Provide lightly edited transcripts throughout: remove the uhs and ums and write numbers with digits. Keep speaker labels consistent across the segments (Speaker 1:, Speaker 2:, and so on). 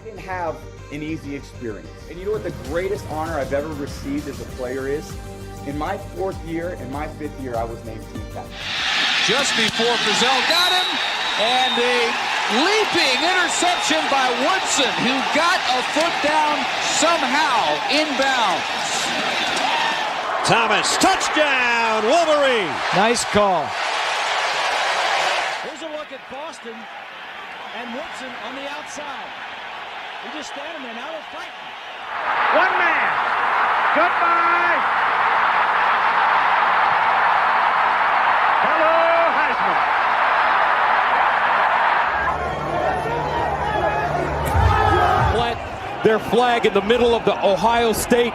Speaker 1: I didn't have an easy experience. And you know what the greatest honor I've ever received as a player is? In my 4th year and my 5th year, I was named team captain.
Speaker 2: Just before Frizzell got him, and a leaping interception by Woodson, who got a foot down somehow inbounds.
Speaker 3: Thomas, touchdown, Wolverine.
Speaker 4: Nice call.
Speaker 5: Here's a look at Boston and Woodson on the outside. They're just standing there, now they're fighting.
Speaker 6: One man. Goodbye. Hello, Heisman.
Speaker 3: Plant their flag in the middle of the Ohio State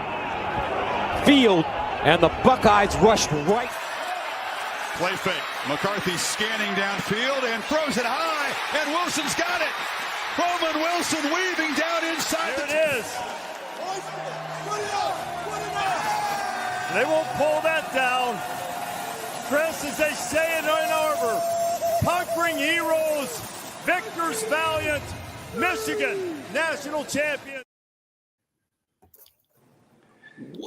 Speaker 3: field, and the Buckeyes rushed right.
Speaker 7: Play fake. McCarthy scanning downfield and throws it high, and Wilson's got it. Roman Wilson weaving down inside.
Speaker 6: There it is. They won't pull that down. Chris, as they say in Ann Arbor, conquering heroes, victors valiant, Michigan, national champion.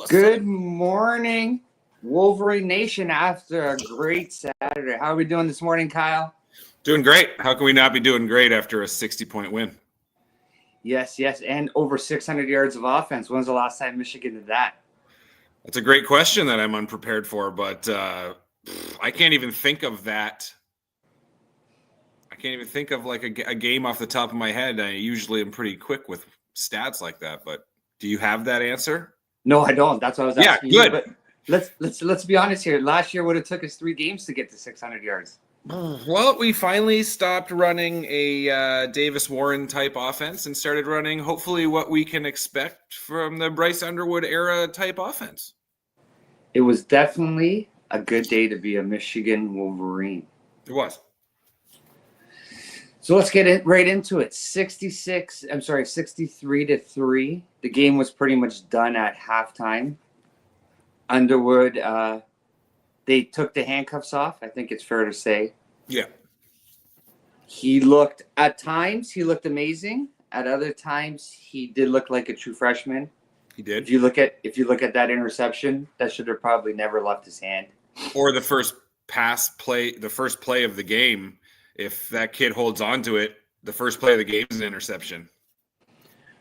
Speaker 1: Good morning, Wolverine Nation, after a great Saturday. How are we doing this morning, Kyle?
Speaker 8: Doing great. How can we not be doing great after a 60-point win?
Speaker 1: Yes, and over 600 yards of offense. When's the last time Michigan did that?
Speaker 8: That's a great question that I'm unprepared for, but I can't even think of that. I can't even think of like a game off the top of my head. I usually am pretty quick with stats like that, but do you have that answer?
Speaker 1: No, I don't. That's what I was asking
Speaker 8: good.
Speaker 1: you. But let's be honest here. Last year would have took us 3 games to get to 600 yards.
Speaker 8: Well, we finally stopped running a Davis Warren type offense and started running hopefully what we can expect from the Bryce Underwood era type offense.
Speaker 1: It was definitely a good day to be a Michigan Wolverine.
Speaker 8: It was.
Speaker 1: So let's get right into it. 63-3. The game was pretty much done at halftime. Underwood, they took the handcuffs off. I think it's fair to say.
Speaker 8: Yeah.
Speaker 1: At times he looked amazing. At other times he did look like a true freshman.
Speaker 8: He did.
Speaker 1: If you look at that interception, that should have probably never left his hand.
Speaker 8: Or the first play of the game. If that kid holds on to it, the first play of the game is an interception.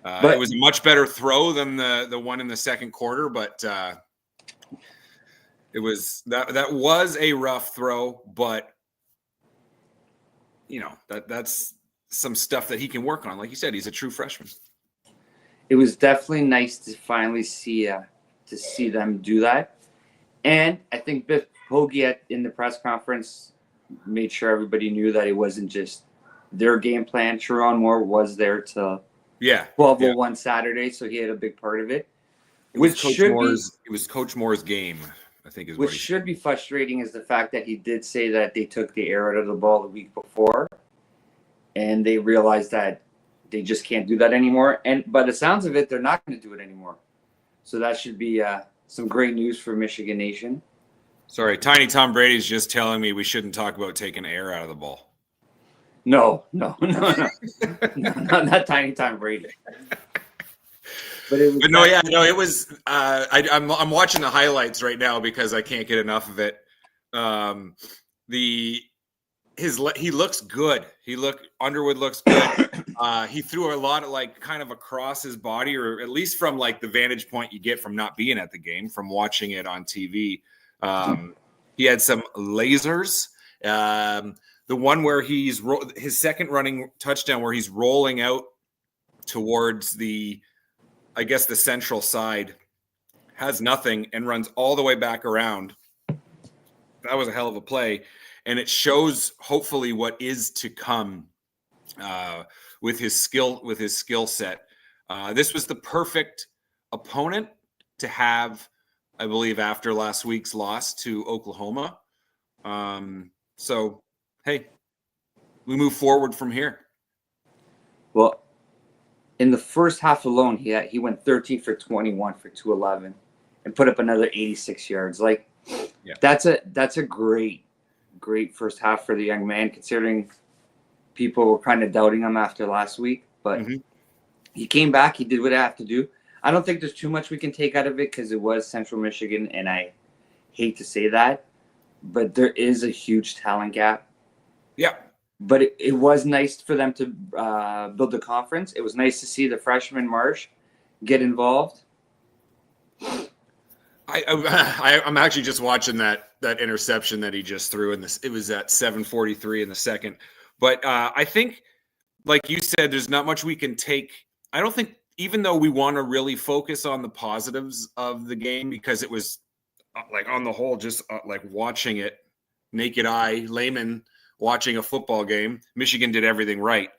Speaker 8: But it was a much better throw than the one in the second quarter, but it was that was a rough throw, but you know, that's some stuff that he can work on. Like you said, he's a true freshman.
Speaker 1: It was definitely nice to finally see them do that. And I think Biff Hoagie in the press conference made sure everybody knew that it wasn't just their game plan. Sharon Moore was there to 12-1 Saturday, so he had a big part of it.
Speaker 8: It was Coach Moore's game, I think,
Speaker 1: which should be frustrating is the fact that he did say that they took the air out of the ball the week before, and they realized that they just can't do that anymore. And by the sounds of it, they're not going to do it anymore. So that should be some great news for Michigan Nation.
Speaker 8: Sorry, Tiny Tom Brady's just telling me we shouldn't talk about taking air out of the ball.
Speaker 1: No, not Tiny Tom Brady.
Speaker 8: It was. I'm watching the highlights right now because I can't get enough of it. He looks good. Underwood looks good. He threw a lot of kind of across his body, or at least from the vantage point you get from not being at the game, from watching it on TV. He had some lasers. The one where his second running touchdown, where he's rolling out towards the central side, has nothing and runs all the way back around. That was a hell of a play. And it shows hopefully what is to come with his skill set. This was the perfect opponent to have, I believe, after last week's loss to Oklahoma. So, hey, we move forward from here.
Speaker 1: Well, in the first half alone, he went 13 for 21 for 211 and put up another 86 yards. That's a great first half for the young man, considering people were kind of doubting him after last week. But He came back. He did what I have to do. I don't think there's too much we can take out of it because it was Central Michigan, and I hate to say that, but there is a huge talent gap.
Speaker 8: Yeah.
Speaker 1: But it was nice for them to build the conference. It was nice to see the freshman Marsh get involved.
Speaker 8: I'm actually just watching that interception that he just threw in this. It was at 7:43 in the second. But I think, like you said, there's not much we can take. I don't think, even though we want to really focus on the positives of the game, because it was like on the whole, just like watching it, naked eye, layman watching a football game, Michigan did everything right.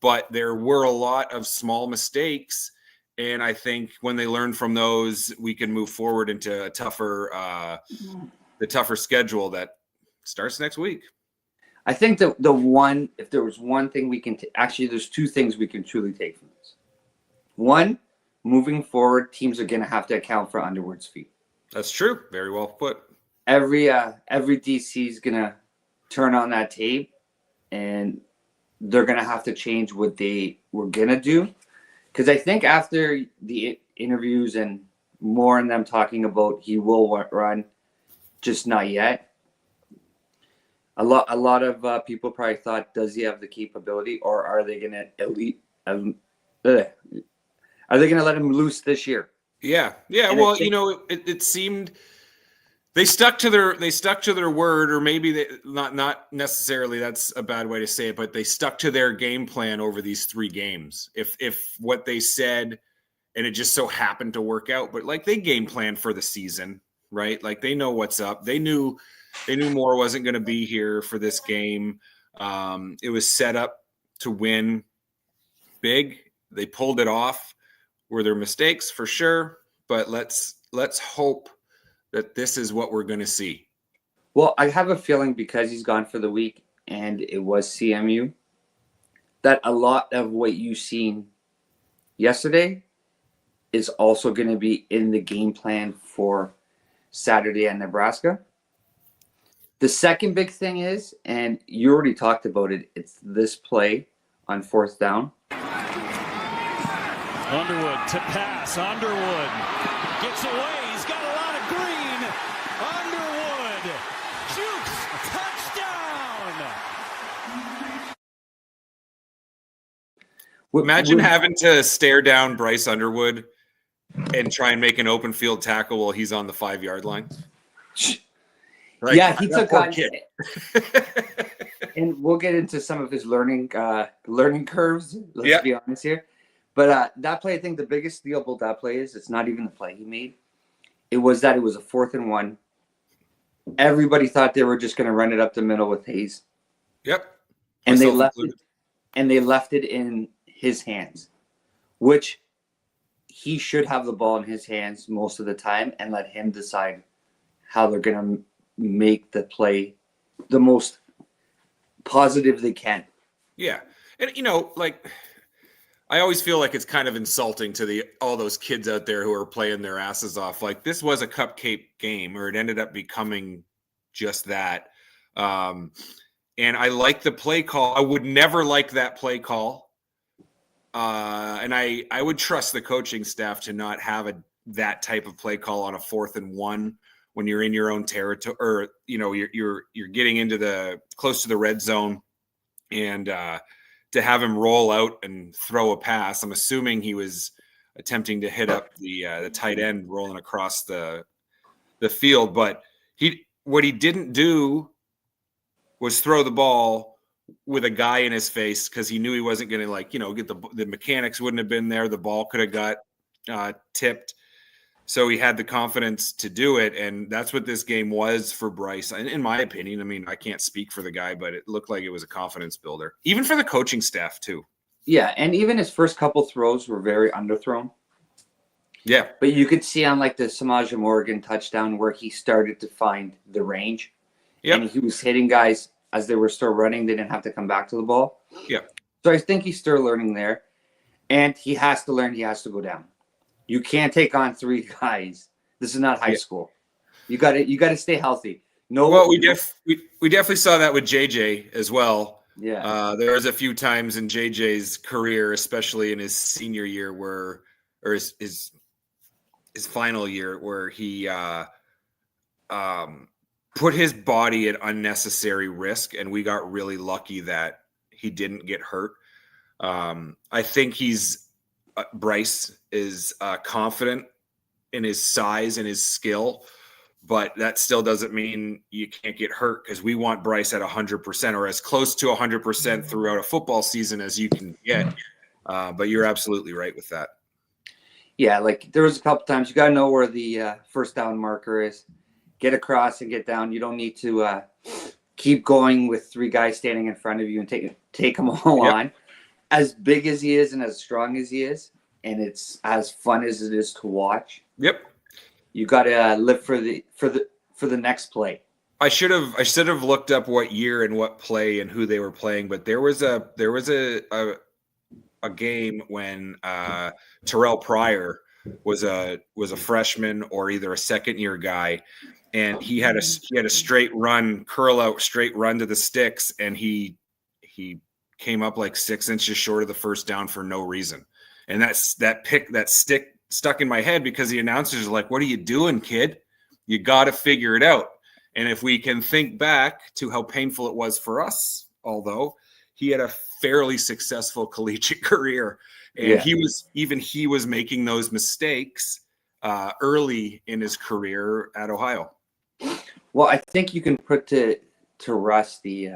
Speaker 8: But there were a lot of small mistakes. And I think when they learn from those, we can move forward into a tougher schedule that starts next week.
Speaker 1: I think if there was one thing we can actually, there's two things we can truly take from this. One, moving forward, teams are going to have to account for Underwood's feet.
Speaker 8: That's true. Very well put.
Speaker 1: Every DC is going to turn on that tape, and they're going to have to change what they were going to do. Because I think after the interviews and more in them talking about he will run, just not yet. A lot of people probably thought, does he have the capability, or are they going to are they going to let him loose this year?
Speaker 8: Yeah.
Speaker 1: And
Speaker 8: well, it seemed they stuck to their word, or maybe they not necessarily. That's a bad way to say it, but they stuck to their game plan over these 3 games. If what they said, and it just so happened to work out, but like they game planned for the season, right? Like they know what's up. They knew Moore wasn't going to be here for this game. It was set up to win big. They pulled it off. Were there mistakes? For sure, but let's hope that this is what we're going to see.
Speaker 1: Well, I have a feeling because he's gone for the week and it was CMU, that a lot of what you've seen yesterday is also going to be in the game plan for Saturday at Nebraska. The second big thing is, and you already talked about it, it's this play on 4th down.
Speaker 5: Underwood to pass. Underwood gets away. He's got a lot of green. Underwood shoots. Touchdown.
Speaker 8: Imagine having to stare down Bryce Underwood and try and make an open field tackle while he's on the 5-yard line.
Speaker 1: Like, yeah, he took on kid. And we'll get into some of his learning curves. Let's be honest here. But that play, I think the biggest deal about that play is it's not even the play he made. It was a 4th and 1. Everybody thought they were just going to run it up the middle with Hayes.
Speaker 8: Yep.
Speaker 1: And they left it in his hands, which he should have the ball in his hands most of the time and let him decide how they're going to make the play the most positive they can.
Speaker 8: Yeah. And, I always feel like it's kind of insulting to all those kids out there who are playing their asses off. Like, this was a cupcake game, or it ended up becoming just that. And I like the play call. I would never like that play call. And I would trust the coaching staff to not have that type of play call on a 4th and 1 when you're in your own territory, or you're getting into close to the red zone, and to have him roll out and throw a pass. I'm assuming he was attempting to hit up the tight end rolling across the field, but what he didn't do was throw the ball with a guy in his face, because he knew he wasn't going to get the mechanics wouldn't have been there. The ball could have got tipped. So he had the confidence to do it, and that's what this game was for Bryce. In my opinion, I mean, I can't speak for the guy, but it looked like it was a confidence builder, even for the coaching staff too.
Speaker 1: Yeah, and even his first couple throws were very underthrown.
Speaker 8: Yeah.
Speaker 1: But you could see on like the Samaje Morgan touchdown where he started to find the range. Yep. And he was hitting guys as they were still running. They didn't have to come back to the ball.
Speaker 8: Yeah.
Speaker 1: So I think he's still learning there. And he has to learn he has to go down. You can't take on 3 guys. This is not high school. You got to stay healthy. No.
Speaker 8: Well, we definitely saw that with JJ as well.
Speaker 1: Yeah.
Speaker 8: There was a few times in JJ's career, especially in his senior year, or his final year, where he put his body at unnecessary risk, and we got really lucky that he didn't get hurt. I think Bryce is confident in his size and his skill, but that still doesn't mean you can't get hurt, because we want Bryce at 100% or as close to 100% throughout a football season as you can get. But you're absolutely right with that.
Speaker 1: Yeah, like there was a couple times you got to know where the first down marker is. Get across and get down. You don't need to keep going with 3 guys standing in front of you and take them all on. As big as he is and as strong as he is, and it's as fun as it is to watch.
Speaker 8: Yep.
Speaker 1: You got to live for the next play.
Speaker 8: I should have looked up what year and what play and who they were playing, but there was a game when Terrell Pryor was a freshman or either a second year guy, and he had a straight run, curl out straight run to the sticks, and he came up like 6 inches short of the first down for no reason. And that stick stuck in my head because the announcers are like, "What are you doing, kid? You got to figure it out." And if we can think back to how painful it was for us, although he had a fairly successful collegiate career, and he was making those mistakes early in his career at Ohio.
Speaker 1: Well, I think you can put to rest the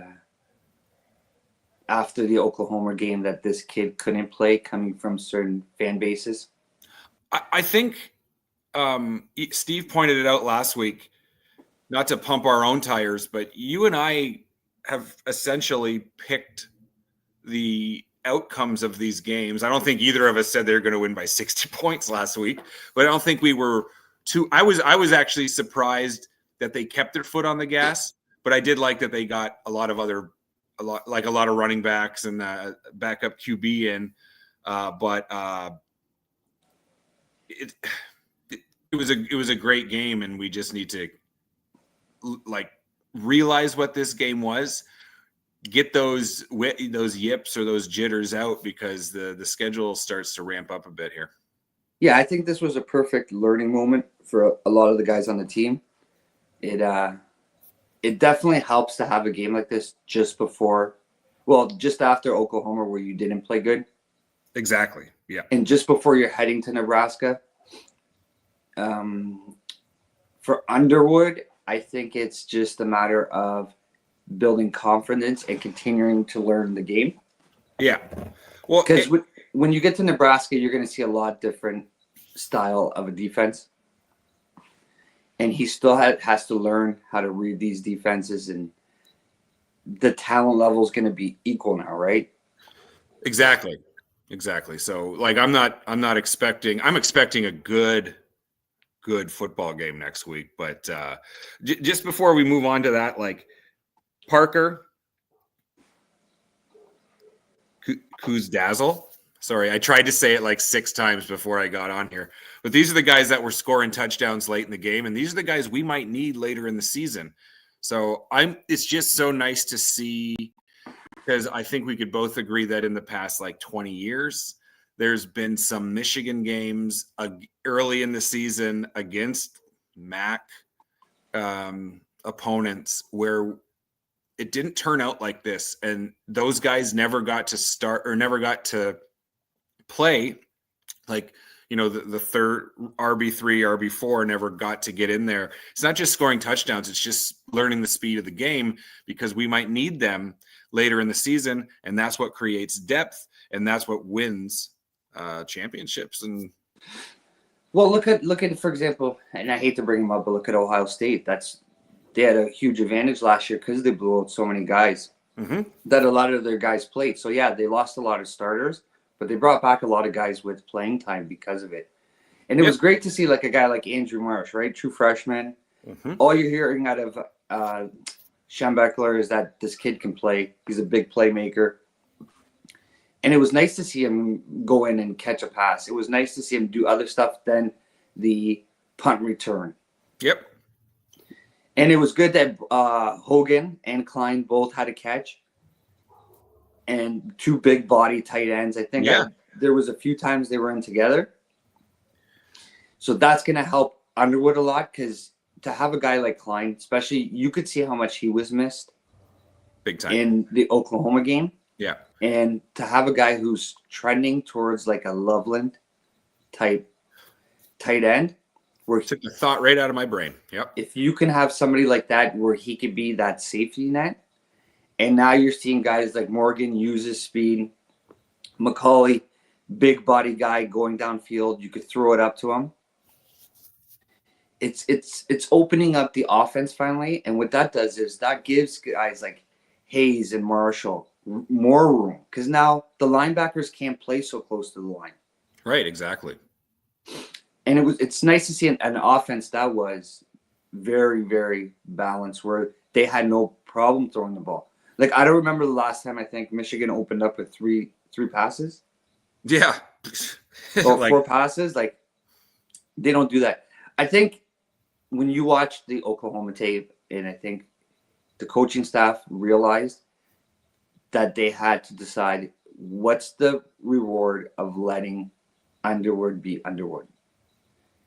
Speaker 1: after the Oklahoma game that this kid couldn't play, coming from certain fan bases.
Speaker 8: I think Steve pointed it out last week, not to pump our own tires, but you and I have essentially picked the outcomes of these games. I don't think either of us said they're going to win by 60 points last week, but I don't think we were too. I was actually surprised that they kept their foot on the gas, but I did like that they got a lot of running backs and backup QB in. It was a great game, and we just need to realize what this game was, get those yips or those jitters out, because the schedule starts to ramp up a bit here.
Speaker 1: Yeah, I think this was a perfect learning moment for a lot of the guys on the team. It definitely helps to have a game like this just after Oklahoma, where you didn't play good.
Speaker 8: Exactly. Yeah.
Speaker 1: And just before you're heading to Nebraska. For Underwood, I think it's just a matter of building confidence and continuing to learn the game.
Speaker 8: Yeah. Well,
Speaker 1: because when you get to Nebraska, you're going to see a lot different style of a defense. And he still has to learn how to read these defenses, and the talent level is going to be equal now, right?
Speaker 8: Exactly. So I'm expecting a good football game next week. But just before we move on to that, Parker Kuzdazzle. Sorry, I tried to say it 6 times before I got on here. But these are the guys that were scoring touchdowns late in the game, and these are the guys we might need later in the season. So it's just so nice to see, because I think we could both agree that in the past 20 years, there's been some Michigan games early in the season against MAC opponents where it didn't turn out like this, and those guys never got to start or never got to play. The third RB3, RB4 never got to get in there. It's not just scoring touchdowns, it's just learning the speed of the game, because we might need them later in the season, and that's what creates depth, and that's what wins championships. And
Speaker 1: look at for example, and I hate to bring them up, but look at Ohio State. They had a huge advantage last year because they blew out so many guys that a lot of their guys played. So yeah, they lost a lot of starters, but they brought back a lot of guys with playing time because of it. And it was great to see a guy like Andrew Marsh, right? True freshman. All you're hearing out of Schembechler is that this kid can play. He's a big playmaker. And it was nice to see him go in and catch a pass. It was nice to see him do other stuff than the punt return.
Speaker 8: Yep.
Speaker 1: And it was good that Hogan and Klein both had a catch. and two big body tight ends. I think there was a few times they were in together. So that's going to help Underwood a lot, because to have a guy like Klein, especially, you could see how much he was missed
Speaker 8: big time
Speaker 1: in the Oklahoma game.
Speaker 8: Yeah.
Speaker 1: And to have a guy who's trending towards like a Loveland type tight end, where
Speaker 8: took the thought right out of my brain. Yep.
Speaker 1: If you can have somebody like that where he could be that safety net, and now you're seeing guys like Morgan use his speed, McCauley, big body guy going downfield, you could throw it up to him. It's opening up the offense finally, and what that does is that gives guys like Hayes and Marshall more room, because now the linebackers can't play so close to the line.
Speaker 8: Right, exactly.
Speaker 1: And it's nice to see an offense that was very, very balanced, where they had no problem throwing the ball. Like, I don't remember the last time I think Michigan opened up with three passes.
Speaker 8: Yeah.
Speaker 1: Or like, 4 passes. Like, they don't do that. I think when you watch the Oklahoma tape, and I think the coaching staff realized that they had to decide what's the reward of letting Underwood be Underwood,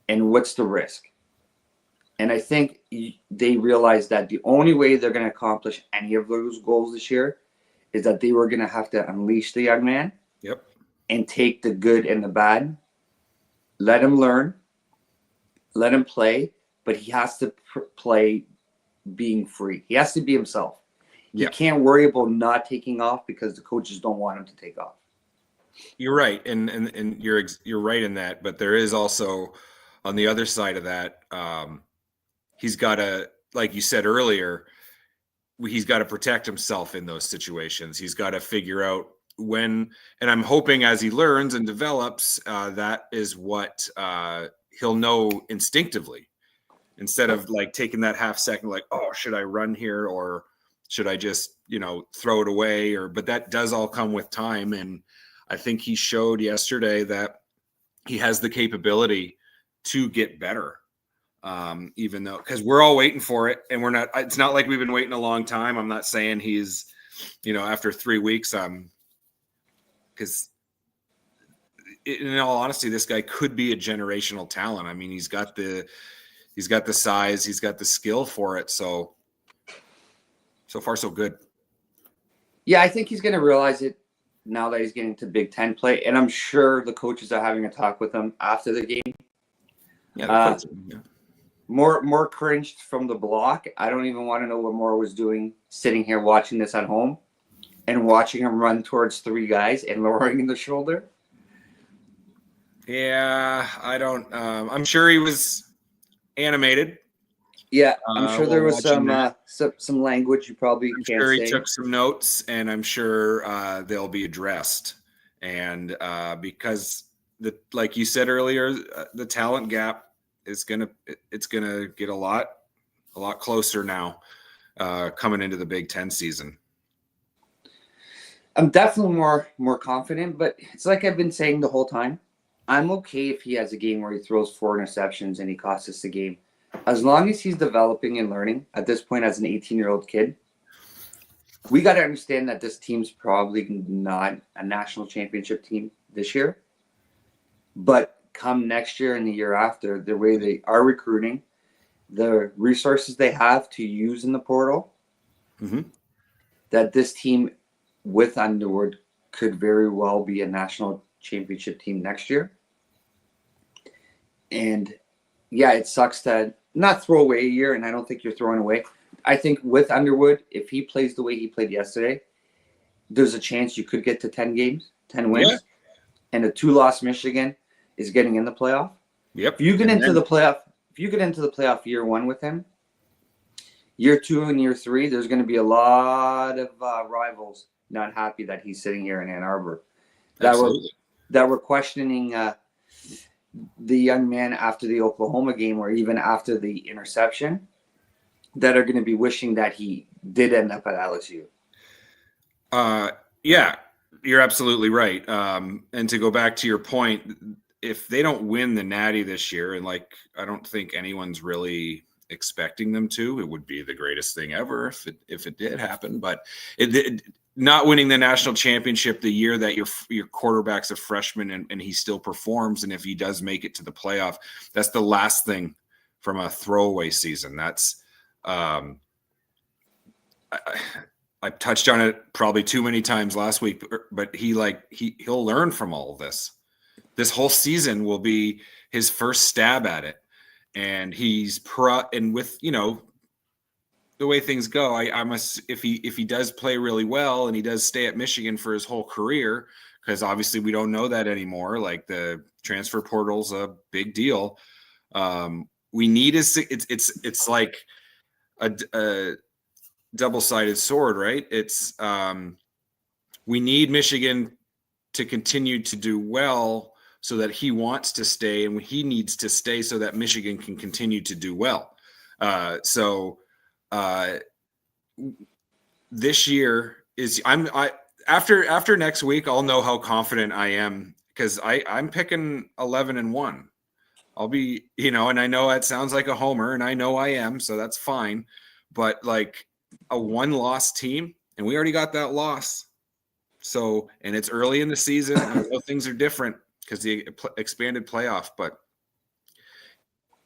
Speaker 1: and what's the risk. And I think they realized that the only way they're going to accomplish any of those goals this year is that they were going to have to unleash the young man.
Speaker 8: Yep.
Speaker 1: And take the good and the bad, let him learn, let him play, but he has to play being free. He has to be himself. He can't worry about not taking off because the coaches don't want him to take off.
Speaker 8: You're right, and you're right in that. But there is also, on the other side of that, he's got to, like you said earlier, he's got to protect himself in those situations. He's got to figure out when, and I'm hoping as he learns and develops, that is what he'll know instinctively, instead of like taking that half second, like, oh, should I run here, or should I just, throw it away? But that does all come with time. And I think he showed yesterday that he has the capability to get better. Even though, because we're all waiting for it, and it's not like we've been waiting a long time. I'm not saying he's, after 3 weeks, because in all honesty, this guy could be a generational talent. I mean, he's got the size, he's got the skill for it. So far, so good.
Speaker 1: Yeah, I think he's going to realize it now that he's getting to Big Ten play, and I'm sure the coaches are having a talk with him after the game.
Speaker 8: Yeah.
Speaker 1: More cringed from the block. I don't even want to know what Moore was doing sitting here watching this at home and watching him run towards 3 guys and lowering the shoulder.
Speaker 8: Yeah, I don't. I'm sure he was animated.
Speaker 1: Yeah, I'm sure there was some language you probably can't say. I'm sure
Speaker 8: he took some notes, and I'm sure they'll be addressed. And because like you said earlier, the talent gap is gonna get a lot closer now, coming into the Big Ten season.
Speaker 1: I'm definitely more confident, but it's like I've been saying the whole time. I'm okay if he has a game where he throws 4 interceptions and he costs us the game. As long as he's developing and learning at this point as an 18-year-old kid, we got to understand that this team's probably not a national championship team this year. But come next year and the year after, the way they are recruiting, the resources they have to use in the portal, that this team with Underwood could very well be a national championship team next year. And yeah, it sucks to not throw away a year, and I don't think you're throwing away. I think with Underwood, if he plays the way he played yesterday, there's a chance you could get to 10 games, 10 wins. Yeah. And a 2-loss Michigan is getting in the playoff.
Speaker 8: Yep.
Speaker 1: If you get into the playoff year 1 with him, year 2 and year 3, there's going to be a lot of rivals not happy that he's sitting here in Ann Arbor. That were questioning the young man after the Oklahoma game, or even after the interception, that are going to be wishing that he did end up at LSU.
Speaker 8: Yeah, you're absolutely right. And to go back to your point, if they don't win the Natty this year, and like I don't think anyone's really expecting them to, it would be the greatest thing ever if it did happen. But not winning the national championship the year that your quarterback's a freshman and he still performs, and if he does make it to the playoff, that's the last thing from a throwaway season. That's I touched on it probably too many times last week, but he'll learn from all of this. This whole season will be his first stab at it, and and with the way things go, I must if he does play really well and he does stay at Michigan for his whole career, because obviously we don't know that anymore. Like, the transfer portal's a big deal. We need it's like a double-sided sword, right? It's we need Michigan to continue to do well so that he wants to stay, and he needs to stay so that Michigan can continue to do well. This year is after next week, I'll know how confident I am, because I'm picking 11-1. I'll be, and I know that sounds like a homer, and I know I am, so that's fine. But like a 1-loss team, and we already got that loss. So, and it's early in the season. I know things are different because the expanded playoff, but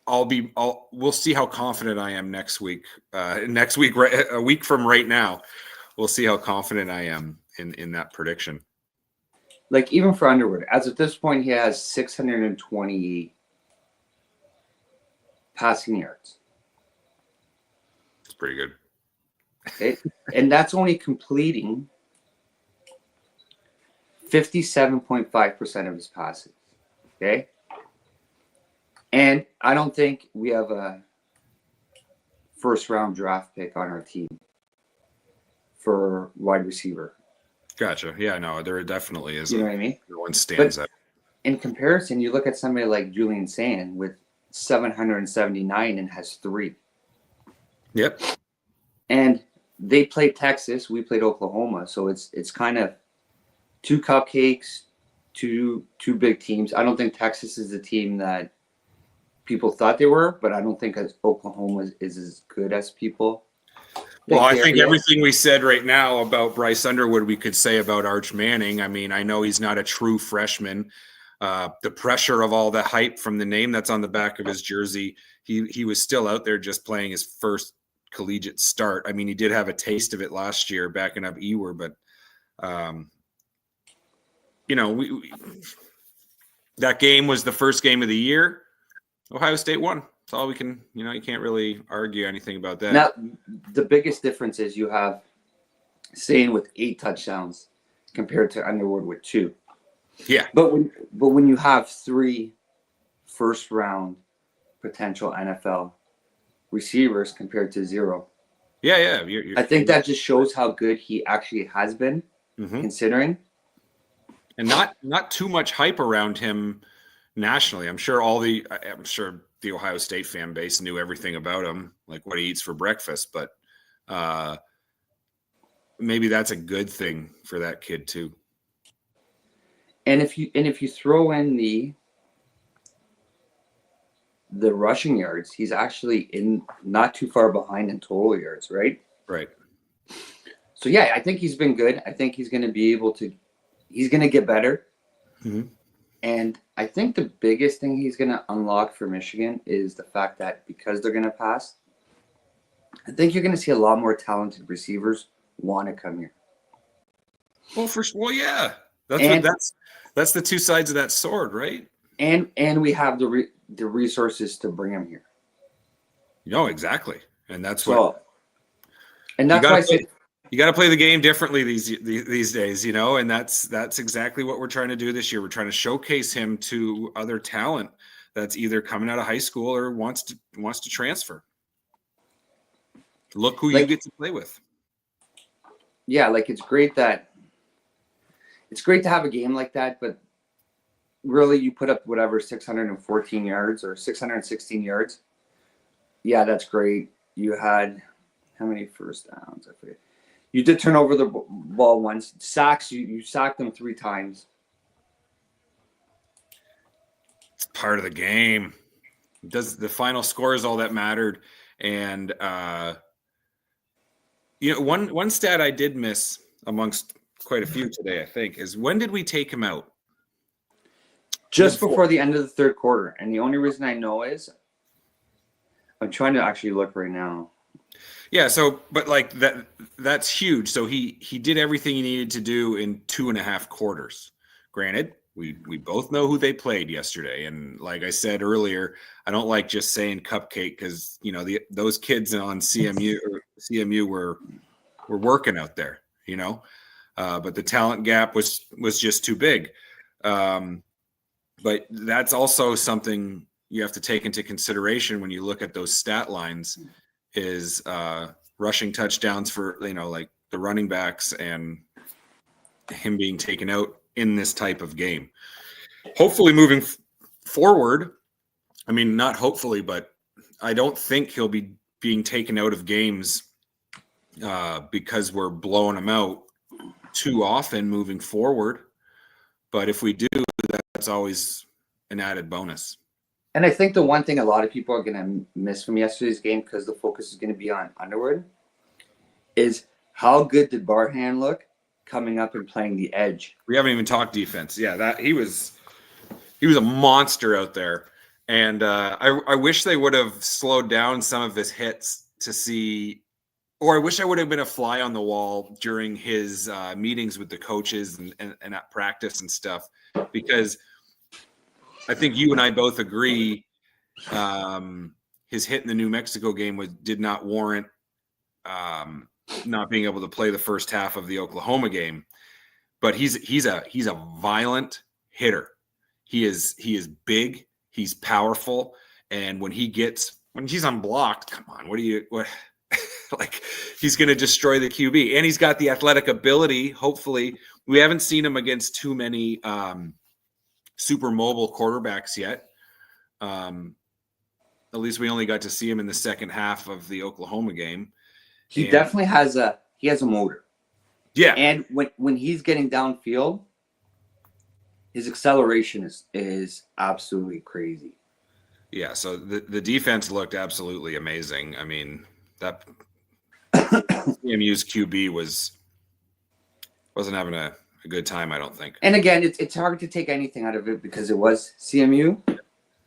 Speaker 8: we'll see how confident I am next week. Next week, a week from right now, we'll see how confident I am in that prediction.
Speaker 1: Like, even for Underwood, as of this point, he has 620 passing yards.
Speaker 8: It's pretty good.
Speaker 1: Okay? And that's only completing 57.5% of his passes. Okay? And I don't think we have a first-round draft pick on our team for wide receiver.
Speaker 8: Gotcha. Yeah, no, there definitely is.
Speaker 1: You know what I mean?
Speaker 8: No one stands out.
Speaker 1: In comparison, you look at somebody like Julian Sand with 779 and has 3.
Speaker 8: Yep.
Speaker 1: And they played Texas, we played Oklahoma, so it's kind of 2 cupcakes, two big teams. I don't think Texas is the team that people thought they were, but I don't think Oklahoma is as good as people.
Speaker 8: Well, I think everything we said right now about Bryce Underwood, we could say about Arch Manning. I mean, I know he's not a true freshman. The pressure of all the hype from the name that's on the back of his jersey, he was still out there just playing his first collegiate start. I mean, he did have a taste of it last year backing up Ewer, but that game was the first game of the year. Ohio State won. That's all we can, you can't really argue anything about that.
Speaker 1: Now, the biggest difference is you have Sane with 8 touchdowns compared to Underwood with 2.
Speaker 8: Yeah.
Speaker 1: But when you have 3 first-round potential NFL receivers compared to 0.
Speaker 8: Yeah.
Speaker 1: I think that just shows how good he actually has been, considering.
Speaker 8: And not too much hype around him nationally. I'm sure the Ohio State fan base knew everything about him, like what he eats for breakfast, but maybe that's a good thing for that kid too.
Speaker 1: And if you throw in the rushing yards, he's actually in not too far behind in total yards, right?
Speaker 8: Right.
Speaker 1: So yeah, I think he's been good. I think he's going to be able to. He's going to get better.
Speaker 8: Mm-hmm.
Speaker 1: And I think the biggest thing he's going to unlock for Michigan is the fact that because they're going to pass, I think you're going to see a lot more talented receivers want to come here.
Speaker 8: Well, yeah, that's the two sides of that sword, right?
Speaker 1: And we have the resources to bring them here.
Speaker 8: Exactly, and that's
Speaker 1: why I said.
Speaker 8: You got to play the game differently these days, and that's exactly what we're trying to do this year. We're trying to showcase him to other talent that's either coming out of high school or wants to transfer. Look who you get to play with.
Speaker 1: Yeah, it's great to have a game like that, but really you put up whatever 614 yards or 616 yards. Yeah, that's great. You had how many first downs? I forget. You did turn over the ball once. Sacks, you sacked them 3 times.
Speaker 8: It's part of the game. The final score is all that mattered. And one stat I did miss amongst quite a few today, I think, is when did we take him out?
Speaker 1: Just before the end of the third quarter. And the only reason I know is I'm trying to actually look right now.
Speaker 8: Yeah, so but like that's huge. So he did everything he needed to do in 2.5 quarters. Granted, we both know who they played yesterday, and like I said earlier, I don't like just saying cupcake because those kids on CMU were working out there, but the talent gap was just too big. But that's also something you have to take into consideration when you look at those stat lines is rushing touchdowns for, like the running backs and him being taken out in this type of game. Hopefully moving forward, I mean, not hopefully, but I don't think he'll be being taken out of games because we're blowing him out too often moving forward. But if we do, that's always an added bonus.
Speaker 1: And I think the one thing a lot of people are going to miss from yesterday's game, because the focus is going to be on Underwood, is how good did Barhan look coming up and playing the edge?
Speaker 8: We haven't even talked defense. Yeah, that he was a monster out there. And I wish they would have slowed down some of his hits to see, or I wish I would have been a fly on the wall during his meetings with the coaches and at practice and stuff, because I think you and I both agree his hit in the New Mexico game did not warrant not being able to play the first half of the Oklahoma game. But he's a violent hitter. He is big. He's powerful, and when he's unblocked, come on, what like he's going to destroy the QB, and he's got the athletic ability. Hopefully, we haven't seen him against too many super mobile quarterbacks yet. At least we only got to see him in the second half of the Oklahoma game.
Speaker 1: He definitely has a motor.
Speaker 8: Yeah,
Speaker 1: and when he's getting downfield, his acceleration is absolutely crazy.
Speaker 8: Yeah, so the defense looked absolutely amazing. I mean, that CMU's QB wasn't having a good time, I don't think.
Speaker 1: And again, it's hard to take anything out of it because it was CMU.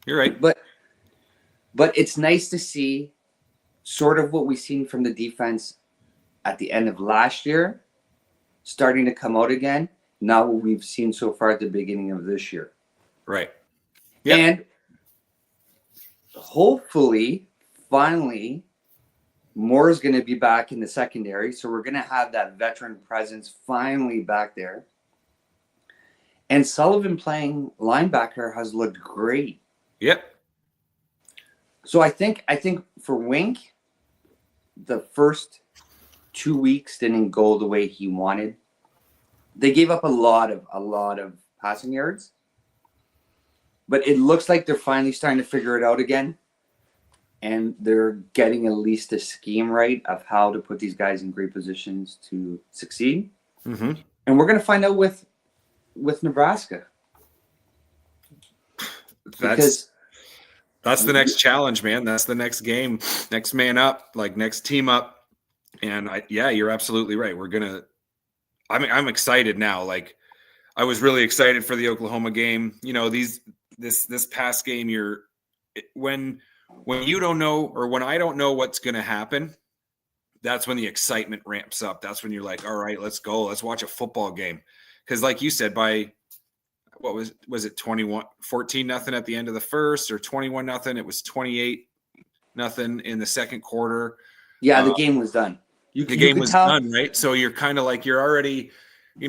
Speaker 8: You're right.
Speaker 1: But it's nice to see sort of what we've seen from the defense at the end of last year starting to come out again. Not what we've seen so far at the beginning of this year.
Speaker 8: Right. Yeah.
Speaker 1: And hopefully, finally, Moore's going to be back in the secondary. So we're going to have that veteran presence finally back there. And Sullivan playing linebacker has looked great.
Speaker 8: Yep.
Speaker 1: So I think for Wink, the first 2 weeks didn't go the way he wanted. They gave up a lot of passing yards, but it looks like they're finally starting to figure it out again, and they're getting at least a scheme right of how to put these guys in great positions to succeed.
Speaker 8: Mm-hmm.
Speaker 1: And we're going to find out with Nebraska.
Speaker 8: That's the next challenge, man. That's the next game, next man up, like next team up. And you're absolutely right. I'm excited now. Like I was really excited for the Oklahoma game. This past game, when you don't know, or when I don't know what's going to happen, that's when the excitement ramps up. That's when you're like, all right, let's go. Let's watch a football game. Because like you said, by what was it 14-0 at the end of the first, or 21-0? It was 28-0 in the second quarter.
Speaker 1: Yeah, the game was done.
Speaker 8: The game was done, right? So you're kind of like, you're already, you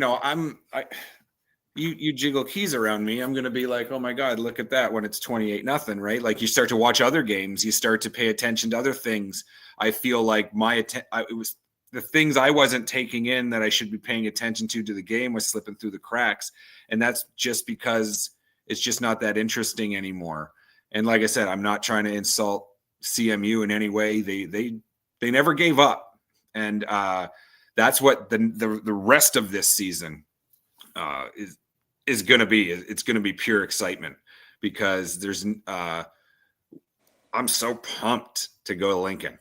Speaker 8: jiggle keys around me, I'm going to be like, oh my God, look at that when it's 28-0, right? Like you start to watch other games, you start to pay attention to other things. I feel like it was the things I wasn't taking in that I should be paying attention to the game was slipping through the cracks. And that's just because it's just not that interesting anymore. And like I said, I'm not trying to insult CMU in any way. They never gave up. And that's what the rest of this season is going to be. It's going to be pure excitement because I'm so pumped to go to Lincoln.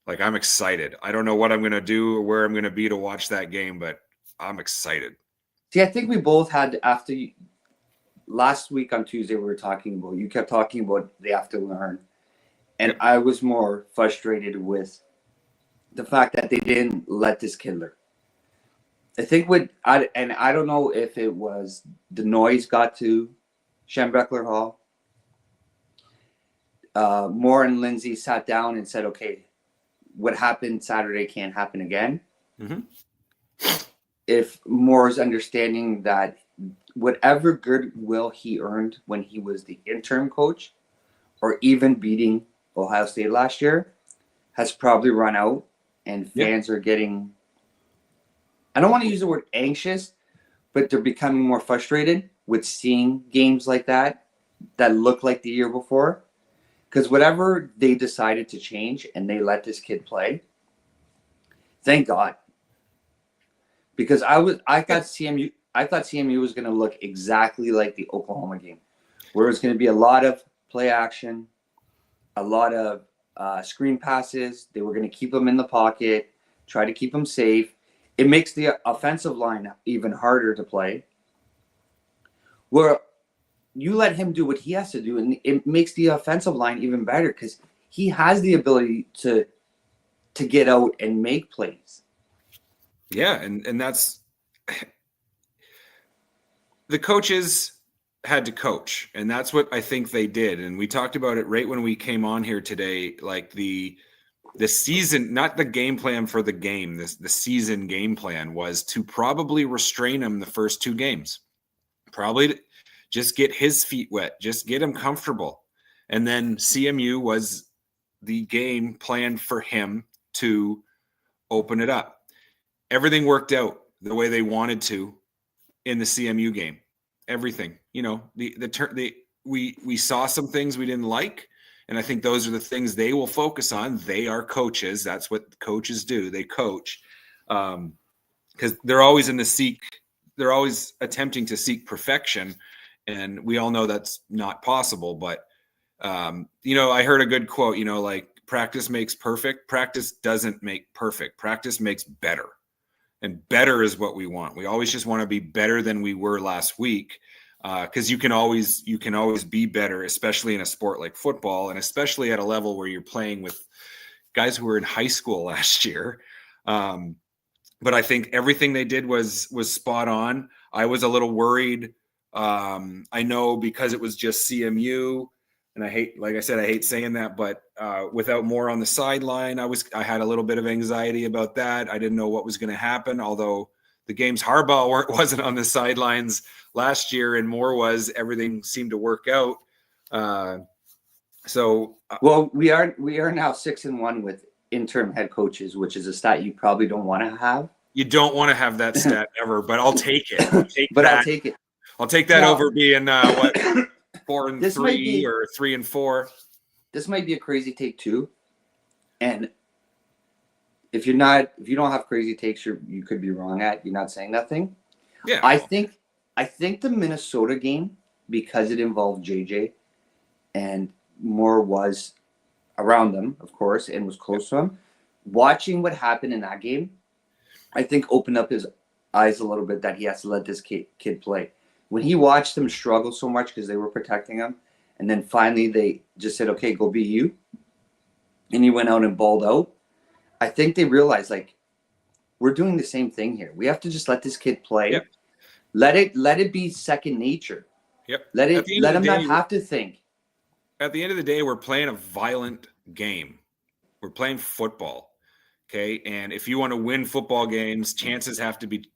Speaker 8: Like I'm excited. I don't know what I'm going to do or where I'm going to be to watch that game, but I'm excited.
Speaker 1: See, I think we both had last week on Tuesday we were talking about. You kept talking about they have to learn, and
Speaker 8: Yep.
Speaker 1: I was more frustrated with the fact that they didn't let this kid learn. I think I don't know if it was the noise got to Schembechler Hall. Moore and Lindsay sat down and said, okay, what happened Saturday can't happen again.
Speaker 8: Mhm.
Speaker 1: If Moore's understanding that whatever goodwill he earned when he was the interim coach or even beating Ohio State last year has probably run out, and fans are getting, I don't want to use the word anxious, but they're becoming more frustrated with seeing games like that look like the year before. Because whatever they decided to change and they let this kid play, thank God. Because I thought CMU was going to look exactly like the Oklahoma game, where it's going to be a lot of play action, a lot of screen passes. They were going to keep them in the pocket, try to keep them safe. It makes the offensive line even harder to play. Where you let him do what he has to do, and it makes the offensive line even better because he has the ability to get out and make plays.
Speaker 8: Yeah, and that's the coaches had to coach, and that's what I think they did. And we talked about it right when we came on here today, like the season, not the game plan for the game. The season game plan was to probably restrain him the first 2 games. Probably just get his feet wet, just get him comfortable. And then CMU was the game plan for him to open it up. Everything worked out the way they wanted to in the CMU game. Everything, we saw some things we didn't like, and I think those are the things they will focus on. They are coaches. That's what coaches do. They coach because they're always they're always attempting to seek perfection, and we all know that's not possible. But I heard a good quote. Like practice makes perfect. Practice doesn't make perfect. Practice makes better. And better is what we want. We always just want to be better than we were last week, because you can always be better, especially in a sport like football, and especially at a level where you're playing with guys who were in high school last year. But I think everything they did was spot on. I was a little worried. I know because it was just CMU, and I hate saying that, but without Moore on the sideline, I had a little bit of anxiety about that. I didn't know what was going to happen, although the games Harbaugh wasn't on the sidelines last year and Moore was. Everything seemed to work out.
Speaker 1: Well, we are now 6-1 with interim head coaches, which is a stat you probably don't want to have.
Speaker 8: You don't want to have that stat ever, but I'll take it.
Speaker 1: I'll take it.
Speaker 8: I'll take that
Speaker 1: now,
Speaker 8: over being 4-3 or 3-4.
Speaker 1: This might be a crazy take too, and if you don't have crazy takes, you could be wrong at. You're not saying nothing.
Speaker 8: Yeah,
Speaker 1: I think the Minnesota game, because it involved JJ, and Moore was around them, of course, and was close to him. Watching what happened in that game, I think opened up his eyes a little bit that he has to let this kid play. When he watched them struggle so much because they were protecting him, and then finally they just said, okay, go be you. And he went out and balled out. I think they realized, like, we're doing the same thing here. We have to just let this kid play.
Speaker 8: Yep.
Speaker 1: Let it be second nature.
Speaker 8: Yep.
Speaker 1: Let him not have to think.
Speaker 8: At the end of the day, we're playing a violent game. We're playing football. Okay. And if you want to win football games, chances have to be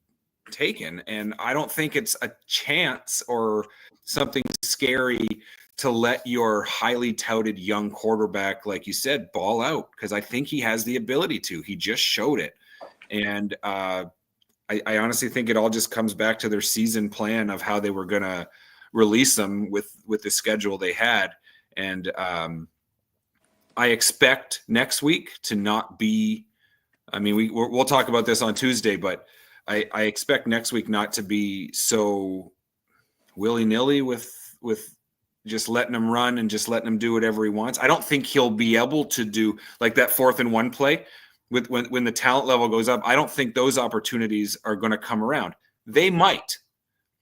Speaker 8: taken. And I don't think it's a chance or something scary to let your highly touted young quarterback, like you said, ball out, because I think he has the ability to. He just showed it. And I honestly think it all just comes back to their season plan of how they were going to release them with the schedule they had. And I expect next week to not be, I mean, we'll talk about this on Tuesday, but I expect next week not to be so willy-nilly with just letting him run and just letting him do whatever he wants. I don't think he'll be able to do like that 4th and 1 play. when the talent level goes up, I don't think those opportunities are going to come around. They might,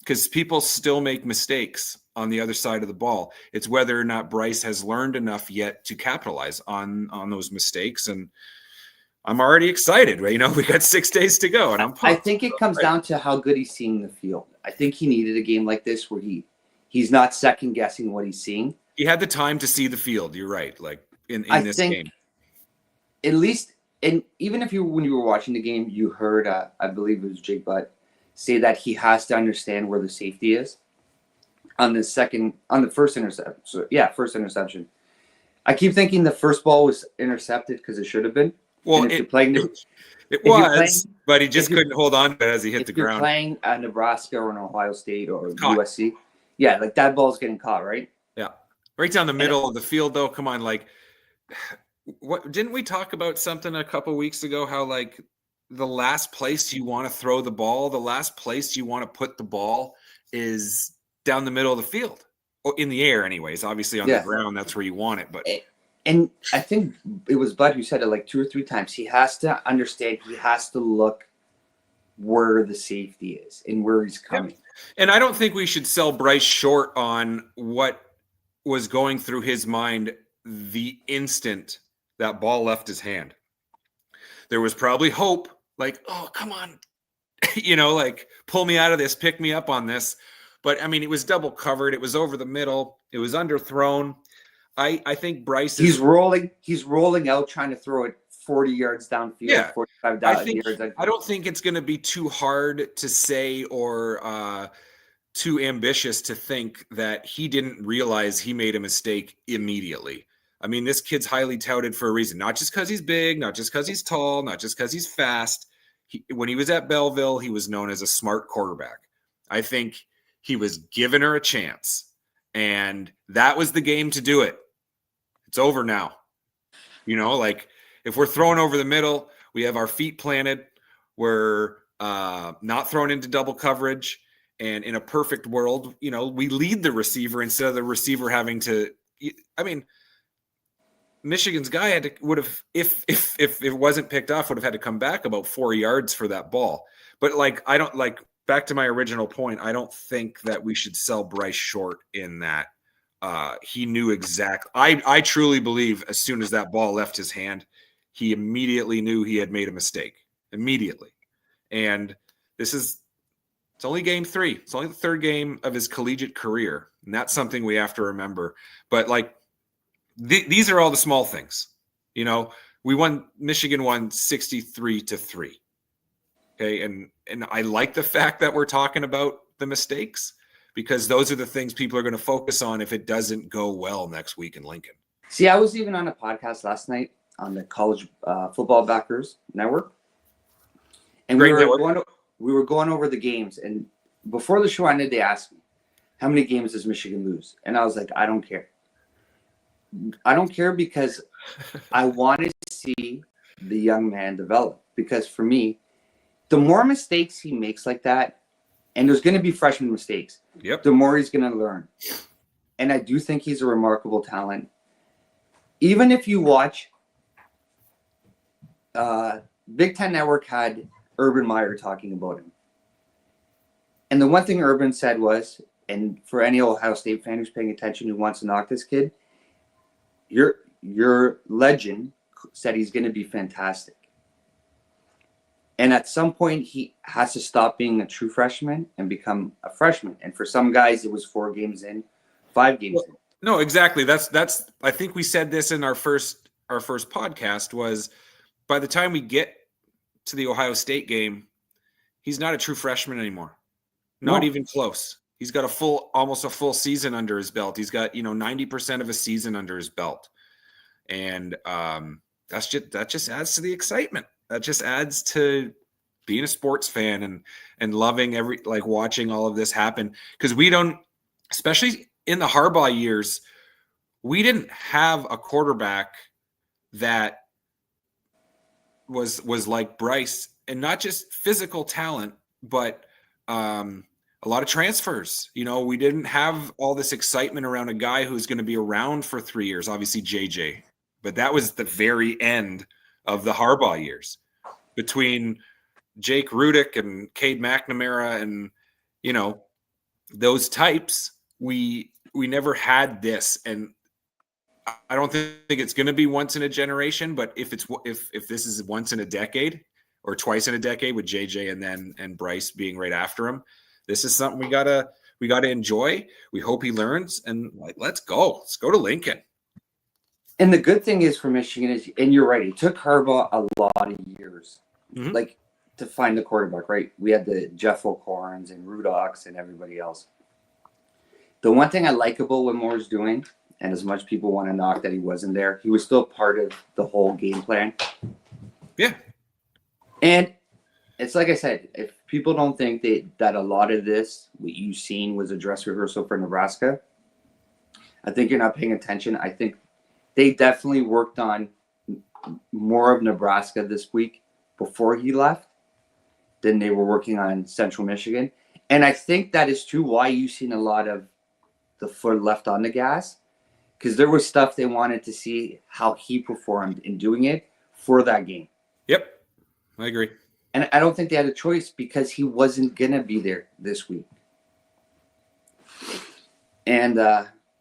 Speaker 8: because people still make mistakes on the other side of the ball. It's whether or not Bryce has learned enough yet to capitalize on those mistakes. And I'm already excited, right? You know, we got 6 days to go, and I'm pumped.
Speaker 1: I think it comes down to how good he's seeing the field. I think he needed a game like this where he's not second guessing what he's seeing.
Speaker 8: He had the time to see the field. You're right. Like in this game,
Speaker 1: at least, and even if when you were watching the game, you heard, I believe it was Jake Butt, say that he has to understand where the safety is on the first interception. So, first interception. I keep thinking the first ball was intercepted because it should have been.
Speaker 8: Well,
Speaker 1: it
Speaker 8: was, but he just couldn't hold on to it as he hit the ground.
Speaker 1: If you're playing at Nebraska or an Ohio State or USC, yeah, like that ball's getting caught, right?
Speaker 8: Yeah. Right down the middle of the field, though. Come on, like, what didn't we talk about something a couple weeks ago? How like the last place you want to throw the ball, the last place you want to put the ball is down the middle of the field, or in the air, anyways. Obviously, on the ground, that's where you want it. But
Speaker 1: and I think it was Bud who said it like 2 or 3 times. He has to understand. He has to look where the safety is and where he's coming.
Speaker 8: And I don't think we should sell Bryce short on what was going through his mind the instant that ball left his hand. There was probably hope, like, oh, come on, you know, like, pull me out of this, pick me up on this. But, I mean, it was double covered. It was over the middle. It was underthrown. I think Bryce
Speaker 1: He's rolling out, trying to throw it 40 yards downfield, 45 yards.
Speaker 8: I don't think it's going to be too hard to say or too ambitious to think that he didn't realize he made a mistake immediately. I mean, this kid's highly touted for a reason, not just because he's big, not just because he's tall, not just because he's fast. When he was at Belleville, he was known as a smart quarterback. I think he was giving her a chance, and that was the game to do it. It's over now. You know, like, if we're throwing over the middle, we have our feet planted. We're not thrown into double coverage. And in a perfect world, you know, we lead the receiver instead of the receiver having to. I mean, Michigan's guy would have, if it wasn't picked off, would have had to come back about 4 yards for that ball. But like, I don't like. Back to my original point, I don't think that we should sell Bryce short in that. He knew exactly. I truly believe as soon as that ball left his hand, he immediately knew he had made a mistake. Immediately. And it's only game 3. It's only the 3rd game of his collegiate career. And that's something we have to remember. But like, these are all the small things. You know, Michigan won 63-3. Okay. And I like the fact that we're talking about the mistakes, because those are the things people are going to focus on if it doesn't go well next week in Lincoln.
Speaker 1: See, I was even on a podcast last night on the College Football Backers Network. And we were going over the games. And before the show ended, they asked me, how many games does Michigan lose? And I was like, I don't care. I don't care, because I wanted to see the young man develop. Because for me, the more mistakes he makes like that, and there's going to be freshman mistakes, the more he's going to learn. And I do think he's a remarkable talent. Even if you watch, Big Ten Network had Urban Meyer talking about him. And the one thing Urban said was, and for any Ohio State fan who's paying attention who wants to knock this kid, your legend said he's going to be fantastic. And at some point, he has to stop being a true freshman and become a freshman. And for some guys, it was 4 games in, 5 games in.
Speaker 8: No, exactly. That's. I think we said this in our first podcast. Was by the time we get to the Ohio State game, he's not a true freshman anymore. Not even close. He's got almost a full season under his belt. He's got 90% of a season under his belt, and that just adds to the excitement. That just adds to being a sports fan and loving watching all of this happen, because we don't, especially in the Harbaugh years, we didn't have a quarterback that was like Bryce, and not just physical talent, but a lot of transfers. You know, we didn't have all this excitement around a guy who's going to be around for 3 years, obviously JJ, but that was the very end of the Harbaugh years between Jake Rudick and Cade McNamara and, those types. We never had this, and I don't think it's going to be once in a generation, but if this is once in a decade or twice in a decade with JJ and Bryce being right after him, this is something we gotta enjoy. We hope he learns, and let's go to Lincoln.
Speaker 1: And the good thing is for Michigan is, and you're right, it took Harbaugh a lot of years, like to find the quarterback. Right, we had the Jeff O'Corns and Rudox and everybody else. The one thing I like about what Moore's doing, and as much people want to knock that he wasn't there, he was still part of the whole game plan.
Speaker 8: Yeah.
Speaker 1: And it's like I said, if people don't think that a lot of this, what you've seen, was a dress rehearsal for Nebraska, I think you're not paying attention. I think they definitely worked on more of Nebraska this week before he left than they were working on Central Michigan. And I think that is true why you've seen a lot of the foot left on the gas, because there was stuff they wanted to see how he performed in doing it for that game.
Speaker 8: Yep, I agree.
Speaker 1: And I don't think they had a choice because he wasn't going to be there this week. And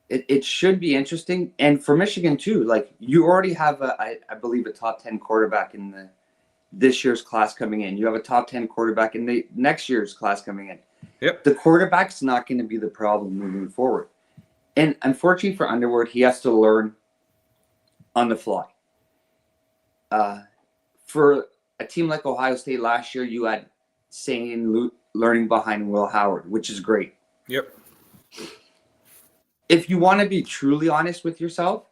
Speaker 1: it should be interesting. And for Michigan, too, like you already have, I believe, a top 10 quarterback in this year's class coming in. You have a top 10 quarterback in the next year's class coming in.
Speaker 8: Yep.
Speaker 1: The quarterback's not going to be the problem moving forward. And unfortunately for Underwood, he has to learn on the fly. For a team like Ohio State last year, you had Sane learning behind Will Howard, which is great.
Speaker 8: Yep.
Speaker 1: If you want to be truly honest with yourself,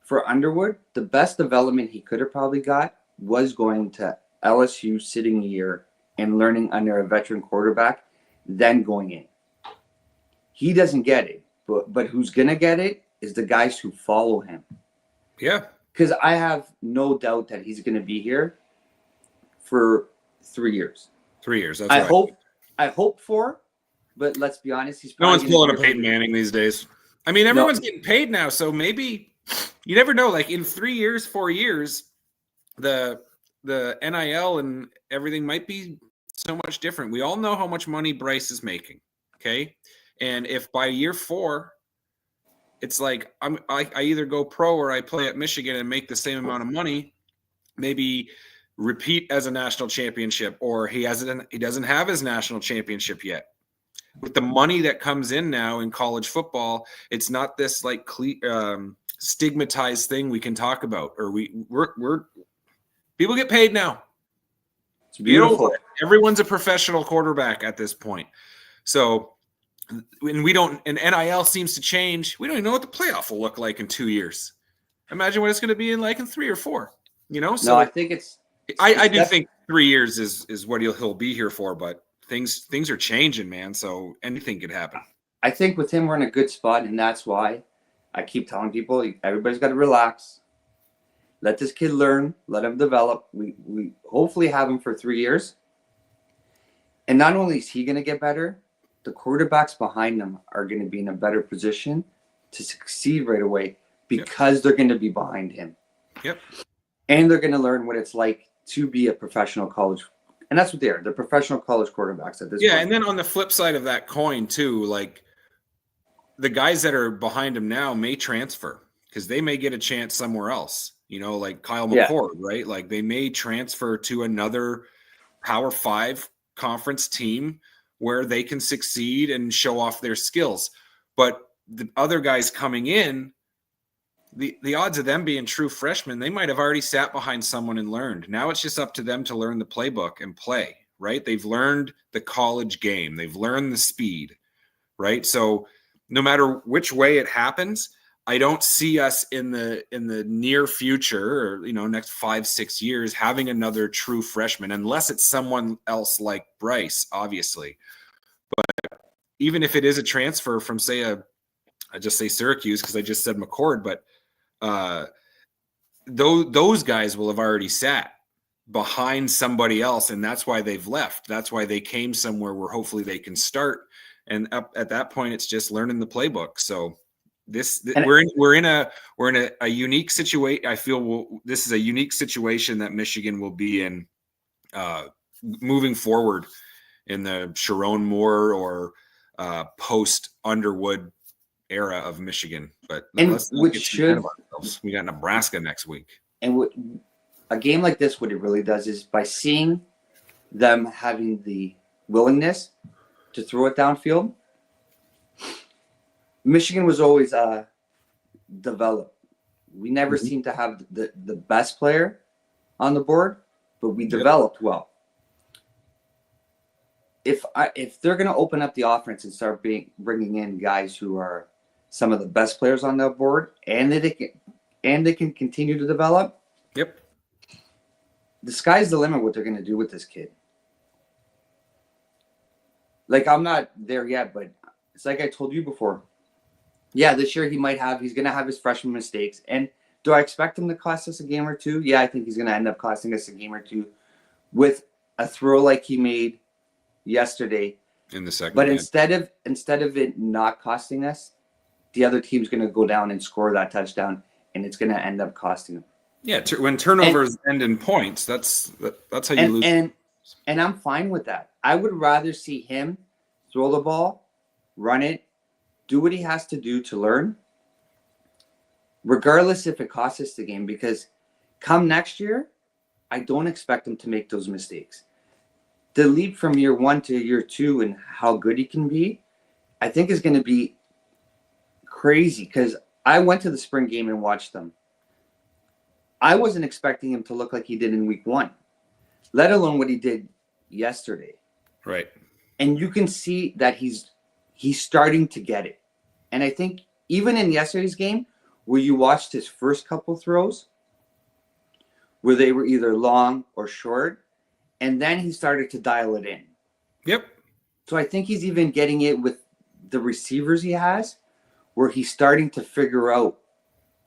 Speaker 1: for Underwood, the best development he could have probably got was going to LSU, sitting a year and learning under a veteran quarterback, then going in. He doesn't get it, but who's going to get it is the guys who follow him.
Speaker 8: Yeah.
Speaker 1: Because I have no doubt that he's going to be here for 3 years.
Speaker 8: 3 years. That's
Speaker 1: I
Speaker 8: right.
Speaker 1: I hope 4, but let's be honest, he's
Speaker 8: No
Speaker 1: probably
Speaker 8: one's pulling a
Speaker 1: gonna be
Speaker 8: Peyton Manning these days. I mean, everyone's getting paid now, so maybe you never know. Like in 3 years, 4 years, the NIL and everything might be so much different. We all know how much money Bryce is making. Okay. And if by year 4, it's like I either go pro or I play at Michigan and make the same amount of money, maybe repeat as a national championship, or he doesn't have his national championship yet. With the money that comes in now in college football, it's not this like stigmatized thing we can talk about, or we're people get paid now.
Speaker 1: It's beautiful.
Speaker 8: Everyone's a professional quarterback at this point. So, and NIL seems to change. We don't even know what the playoff will look like in 2 years. Imagine what it's going to be in like in 3 or 4, So
Speaker 1: no, I think
Speaker 8: I do think 3 years is what he'll be here for, but things are changing, man. So anything could happen.
Speaker 1: I think with him, we're in a good spot, and that's why I keep telling people, everybody's got to relax. Let this kid learn. Let him develop. We hopefully have him for 3 years. And not only is he going to get better, the quarterbacks behind him are going to be in a better position to succeed right away because they're going to be behind him.
Speaker 8: Yep.
Speaker 1: And they're going to learn what it's like to be a professional college. And that's what they are. They're professional college quarterbacks at this point.
Speaker 8: Yeah, and then on the flip side of that coin, too, like the guys that are behind him now may transfer because they may get a chance somewhere else. Like Kyle McCord, right? Like they may transfer to another Power 5 conference team where they can succeed and show off their skills. But the other guys coming in, the odds of them being true freshmen, they might have already sat behind someone and learned. Now it's just up to them to learn the playbook and play, right? They've learned the college game. They've learned the speed, right? So no matter which way it happens, I don't see us in the near future or, next 5-6 years having another true freshman, unless it's someone else like Bryce, obviously. But even if it is a transfer from, say, I just say Syracuse because I just said McCord, but those guys will have already sat behind somebody else, and that's why they've left. That's why they came somewhere where hopefully they can start. And up at that point, it's just learning the playbook. So we're in a unique situation. I feel this is a unique situation that Michigan will be in moving forward in the Sharon Moore or post Underwood era of Michigan. But let's not get too ahead of ourselves. We got Nebraska next week.
Speaker 1: And a game like this, what it really does is by seeing them having the willingness to throw it downfield, Michigan was always developed. We never seemed to have the best player on the board, but we developed well. If they're going to open up the offense and start bringing in guys who are some of the best players on the board, and they can continue to develop, the sky's the limit. What they're going to do with this kid. Like, I'm not there yet, but it's like I told you before. Yeah, this year he's going to have his freshman mistakes. And do I expect him to cost us a game or two? Yeah, I think he's going to end up costing us a game or two with a throw like he made yesterday
Speaker 8: in the second.
Speaker 1: But instead of it not costing us, the other team's going to go down and score that touchdown, and it's going to end up costing them.
Speaker 8: Yeah, when turnovers end in points, that's how you lose.
Speaker 1: And I'm fine with that. I would rather see him throw the ball, run it, do what he has to do to learn, regardless if it costs us the game, because come next year, I don't expect him to make those mistakes. The leap from year 1 to year 2 and how good he can be, I think is going to be crazy, because I went to the spring game and watched them. I wasn't expecting him to look like he did in week 1, let alone what he did yesterday.
Speaker 8: Right.
Speaker 1: And you can see that he's starting to get it. And I think even in yesterday's game, where you watched his first couple throws, where they were either long or short, and then he started to dial it in.
Speaker 8: Yep.
Speaker 1: So I think he's even getting it with the receivers he has, where he's starting to figure out,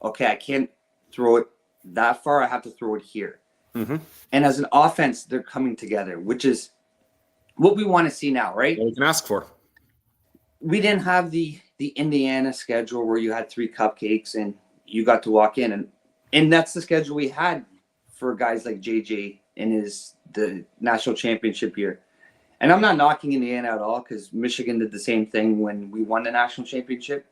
Speaker 1: okay, I can't throw it that far. I have to throw it here.
Speaker 8: Mm-hmm.
Speaker 1: And as an offense, they're coming together, which is what we want to see now, right?
Speaker 8: What we can ask for.
Speaker 1: We didn't have the Indiana schedule where you had 3 cupcakes and you got to walk in. And that's the schedule we had for guys like JJ in the national championship year. And I'm not knocking Indiana at all, because Michigan did the same thing when we won the national championship.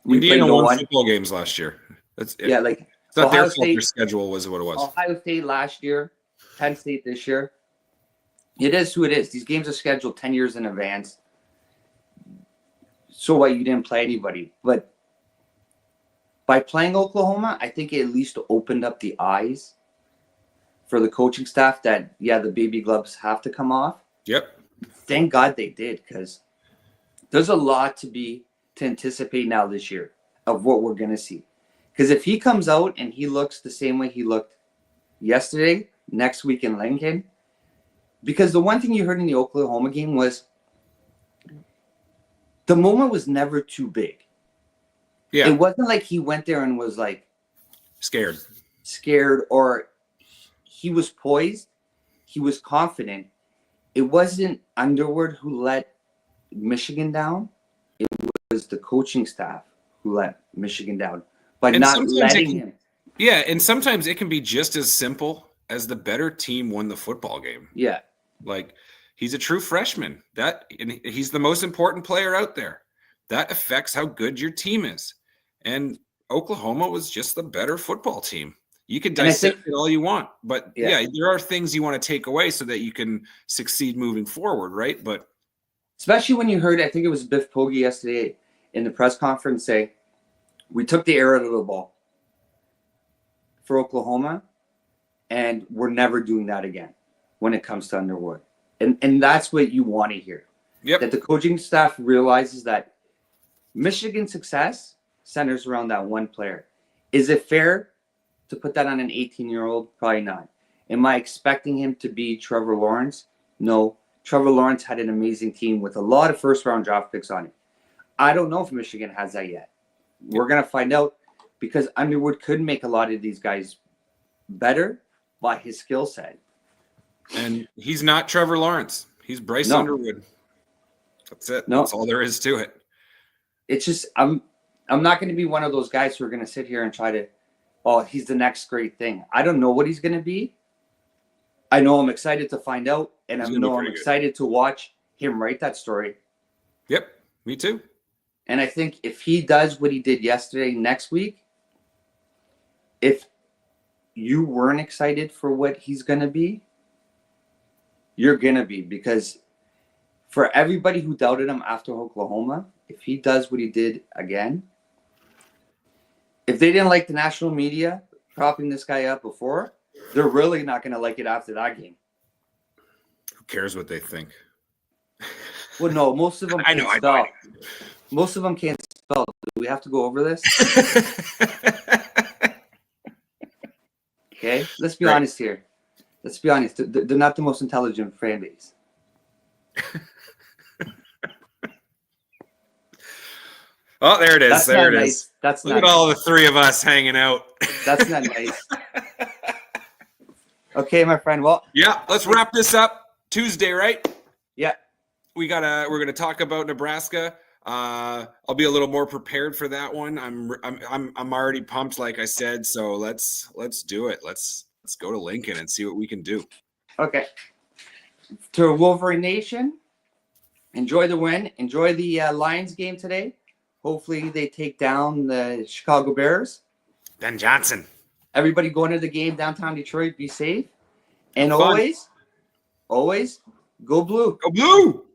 Speaker 8: Indiana won football games last year. It's not
Speaker 1: Ohio
Speaker 8: their fault.
Speaker 1: State,
Speaker 8: their schedule was what it was.
Speaker 1: Ohio State last year, Penn State this year. It is who it is. These games are scheduled 10 years in advance. So what? You didn't play anybody. But by playing Oklahoma, I think it at least opened up the eyes for the coaching staff that, the baby gloves have to come off.
Speaker 8: Yep.
Speaker 1: Thank God they did, because there's a lot to anticipate now this year of what we're going to see. Because if he comes out and he looks the same way he looked yesterday, next week in Lincoln, because the one thing you heard in the Oklahoma game was the moment was never too big.
Speaker 8: Yeah.
Speaker 1: It wasn't like he went there and was like
Speaker 8: scared,
Speaker 1: or he was poised. He was confident. It wasn't Underwood who let Michigan down. It was the coaching staff who let Michigan down by not letting him.
Speaker 8: Yeah, and sometimes it can be just as simple as the better team won the football game.
Speaker 1: Yeah.
Speaker 8: Like, he's a true freshman. And he's the most important player out there. That affects how good your team is. And Oklahoma was just the better football team. You can dissect it all you want, but there are things you want to take away so that you can succeed moving forward, right? But
Speaker 1: especially when you heard, I think it was Biff Poggi yesterday in the press conference say, we took the air out of the ball for Oklahoma, and we're never doing that again when it comes to Underwood. And that's what you want to hear.
Speaker 8: Yep.
Speaker 1: That the coaching staff realizes that Michigan's success centers around that one player. Is it fair to put that on an 18-year-old? Probably not. Am I expecting him to be Trevor Lawrence? No. Trevor Lawrence had an amazing team with a lot of first-round draft picks on it. I don't know if Michigan has that yet. We're going to find out, because Underwood could make a lot of these guys better by his skill set.
Speaker 8: And he's not Trevor Lawrence. He's Bryce Underwood. That's it.
Speaker 1: No.
Speaker 8: That's all there is to it.
Speaker 1: It's just I'm I'm not going to be one of those guys who are going to sit here and try to, oh, he's the next great thing. I don't know what he's going to be. I know I'm excited to find out, and I know I'm excited to watch him write that story.
Speaker 8: Yep, me too.
Speaker 1: And I think if he does what he did yesterday, next week, if you weren't excited for what he's going to be, you're going to be. Because for everybody who doubted him after Oklahoma, if he does what he did again, if they didn't like the national media propping this guy up before, they're really not going to like it after that game.
Speaker 8: Who cares what they think?
Speaker 1: Well, no, most of them can't spell. Most of them can't spell. Do we have to go over this? Okay, let's be honest here. Let's be honest. They're not the most intelligent fan base.
Speaker 8: Oh, there it is.
Speaker 1: That's
Speaker 8: there it
Speaker 1: nice.
Speaker 8: is.
Speaker 1: That's
Speaker 8: Look at all the three of us hanging out.
Speaker 1: That's not nice. Okay, my friend. Well,
Speaker 8: yeah, let's wrap this up. Tuesday, right?
Speaker 1: Yeah.
Speaker 8: We're gonna talk about Nebraska. I'll be a little more prepared for that one. I'm already pumped, like I said. So let's do it. Let's go to Lincoln and see what we can do.
Speaker 1: Okay. To Wolverine Nation, enjoy the win. Enjoy the Lions game today. Hopefully they take down the Chicago Bears.
Speaker 8: Ben Johnson.
Speaker 1: Everybody going to the game downtown Detroit, be safe. And
Speaker 8: Fun.
Speaker 1: always, go blue.
Speaker 8: Go blue.